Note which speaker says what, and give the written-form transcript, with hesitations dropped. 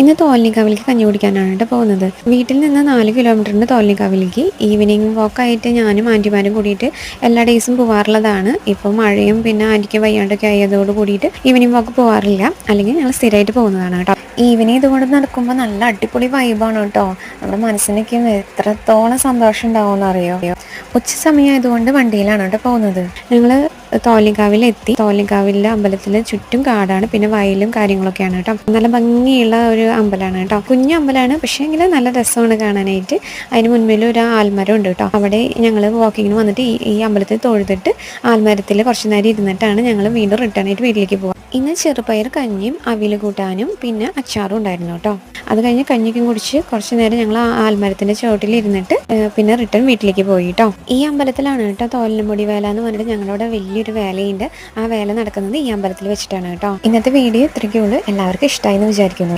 Speaker 1: ഇന്ന് തോൽനിക്കാവിലേക്ക് കഞ്ഞി കുടിക്കാനാണ് കേട്ടോ പോകുന്നത്. വീട്ടിൽ നിന്ന് 4 കിലോമീറ്ററിൻ്റെ തോൽനിക്കാവിലേക്ക് ഈവനിങ് വാക്കായിട്ട് ഞാനും ആൻറ്റിമാരും കൂടിയിട്ട് എല്ലാ ഡേയ്സും പോകാറുള്ളതാണ്. ഇപ്പോൾ മഴയും പിന്നെ ആൻറ്റിക്ക് വയ്യാണ്ടൊക്കെ ആയതോട് കൂടിയിട്ട് ഈവനിങ് വാക്ക് പോകാറില്ല, അല്ലെങ്കിൽ ഞങ്ങൾ സ്ഥിരമായിട്ട് പോകുന്നതാണ് കേട്ടോ. ഈവനിങ് ഇതുകൊണ്ട് നടക്കുമ്പോൾ നല്ല അടിപൊളി വൈബാണ് കേട്ടോ. നമ്മുടെ മനസ്സിനൊക്കെ എത്രത്തോളം സന്തോഷം ഉണ്ടാവുമെന്ന് അറിയോ. ഉച്ച സമയമായതുകൊണ്ട് വണ്ടിയിലാണ് കേട്ടോ പോകുന്നത്. ഞങ്ങൾ തോൽനിക്കാവിലെത്തി. തോൽനിക്കാവിലെ അമ്പലത്തിൽ ചുറ്റും കാടാണ്, പിന്നെ വയലും കാര്യങ്ങളൊക്കെയാണ് കേട്ടോ. നല്ല ഭംഗിയുള്ള ഒരു അമ്പലമാണ് കേട്ടോ. കുഞ്ഞു അമ്പലമാണ്, പക്ഷേ എങ്കിൽ നല്ല രസമാണ് കാണാനായിട്ട്. അതിന് മുൻപിൽ ഒരു ആൽമരം ഉണ്ട് കേട്ടോ. അവിടെ ഞങ്ങൾ വാക്കിങ്ങിന് വന്നിട്ട് ഈ അമ്പലത്തിൽ തൊഴുതിട്ട് ആൽമരത്തിൽ കുറച്ച് നേരം ഇരുന്നിട്ടാണ് ഞങ്ങൾ വീണ്ടും റിട്ടേൺ ആയിട്ട് വീട്ടിലേക്ക് പോകുക. ഇന്ന് ചെറുപയർ കഞ്ഞിയും അവിയൽ കൂട്ടാനും പിന്നെ അച്ചാറും ഉണ്ടായിരുന്നു കേട്ടോ. അത് കഴിഞ്ഞ് കഞ്ഞിക്കും കുടിച്ച് കുറച്ച് നേരം ഞങ്ങൾ ആൽമരത്തിൻ്റെ ചുവട്ടിൽ ഇരുന്നിട്ട് പിന്നെ റിട്ടേൺ വീട്ടിലേക്ക് പോയി കേട്ടോ. ഈ അമ്പലത്തിലാണ് കേട്ടോ തോലിനുംപൊടി വേല എന്ന് പറഞ്ഞിട്ട് ഞങ്ങളുടെ വലിയൊരു വേലയുണ്ട്. ആ വേല നടക്കുന്നത് ഈ അമ്പലത്തിൽ വെച്ചിട്ടാണ് കേട്ടോ. ഇന്നത്തെ വീഡിയോ ഇത്രയ്ക്കുള്ളൂ. എല്ലാവർക്കും ഇഷ്ടമായി എന്ന് വിചാരിക്കുന്നു.